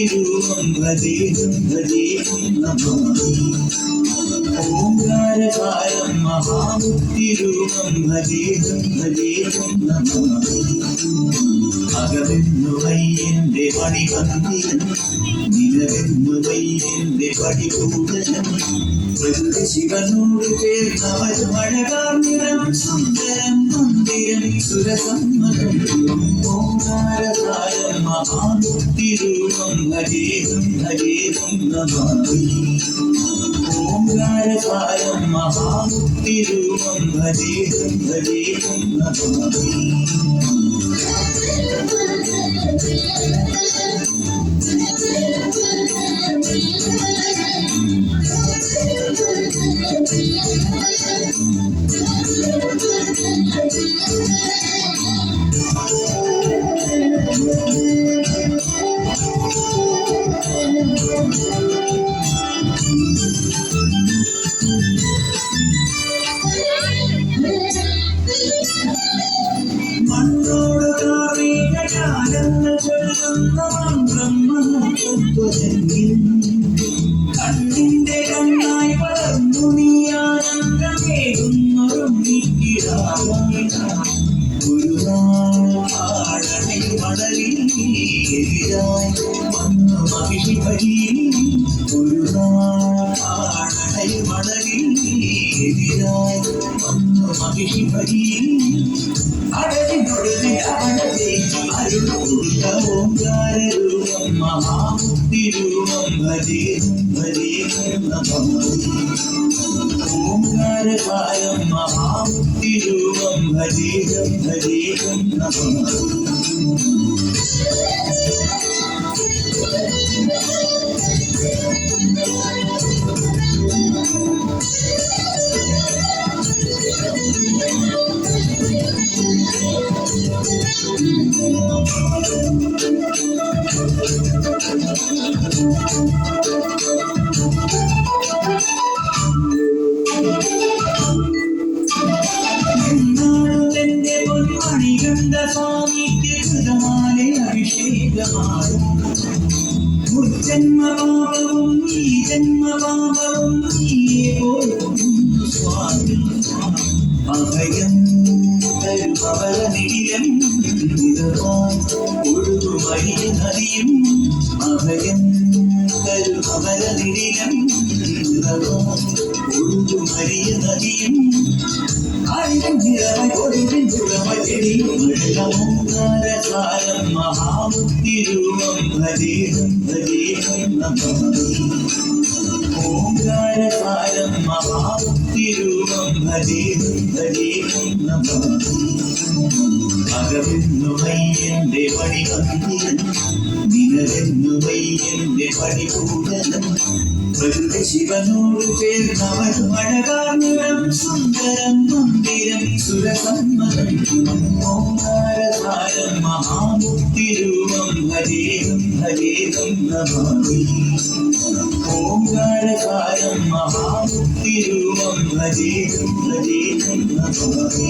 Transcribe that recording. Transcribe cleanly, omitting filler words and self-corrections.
മഹാമുക്തിരൂപം ഭജേഹം ഭജേഹം നമാമി. ഓംകാരകാരം മഹാമുക്തിരൂപം ഭജേഹം ഭജേഹം നമാമി. അകമെന്നു വയ്യന്റെ മണിമന്ദിരം, നിലവെന്നു വയ്യന്റെ പടികൂടനം. പ്രകൃതി ശിവനോട് ചേർന്നവരും അഴകാർ നിറം സുന്ദരം മന്ദിരം സുരസമ്മതം. ഓംകാരകാരം മഹാമുക്തിരൂപം ഭജേഹം ഭജേഹം നമാമി. ഓംകാരകാരം മഹാമുക്തിരൂപം ഭജേഹം ഭജേഹം നമാമി. മണ്ണോട് കാവ്യകാലങ്ങൾ ചൊല്ലുന്ന മന്ത്രം മഹത്വത്തിൽ കണ്ണിന്റെ കണ്ണായി വളർന്നു നീ ആനന്ദമേകുന്നൊരുങ്ങിക്കിടാവായി. ഗുരുനാടണി മടലിൽ എതിരായി വന്നു മഹിഷി പരി. ഗുരുനാടണി മടലിൽ എതിരായി വന്നു മഹിഷി പരി. ഓംകാരരൂപം മഹാമുക്തിരൂപം ഭജേഹം ഭജേഹം നമാമി. ഓംകാരകാരം മഹാമുക്തിരൂപം ഭജേഹം ഭജേഹം നമാമി. എന്നാളുമെന്റെ പൊന്മണികണ്ഠ സ്വാമിക്ക് കൃതമാലെ അഭിഷേകമാകും. മുജ്ജന്മപാപവും ഈ ജന്മപാപവും നീയേ പോകുന്നു സ്വാമി. അഭയം തരുമവരനിടിലം നിറവാൻ ഒഴുകുമരിയ നദിയും. അഭയം തരുമവരനിടിലം നിറവാൻ ഒഴുകുമരിയ നദിയും. ഓംകാരകാരം മഹാമുക്തിരൂപം ഭജേഹം ഭജേഹം നമാമി. ഓംകാരകാരം മഹാമുക്തിരൂപം ഭജേഹം ഭജേഹം നമാമി. അകമെന്നു വയ്യന്റെ പടിമന്ദിരം, നിലവെന്നു വയ്യന്റെ പടികൂടനം. പ്രകൃതി ശിവനോട് ചേർന്നവരും അഴകാർ നിറം സുന്ദരം മന്ദിരം സുരസമ്മതം. ഓംകാരകാരം മഹാമുക്തിരൂപം ഭജേഹം ഭജേഹം നമാമി. ഓംകാരകാരം മഹാമുക്തിരൂപം ഭജേഹം ഭജേഹം നമാമി.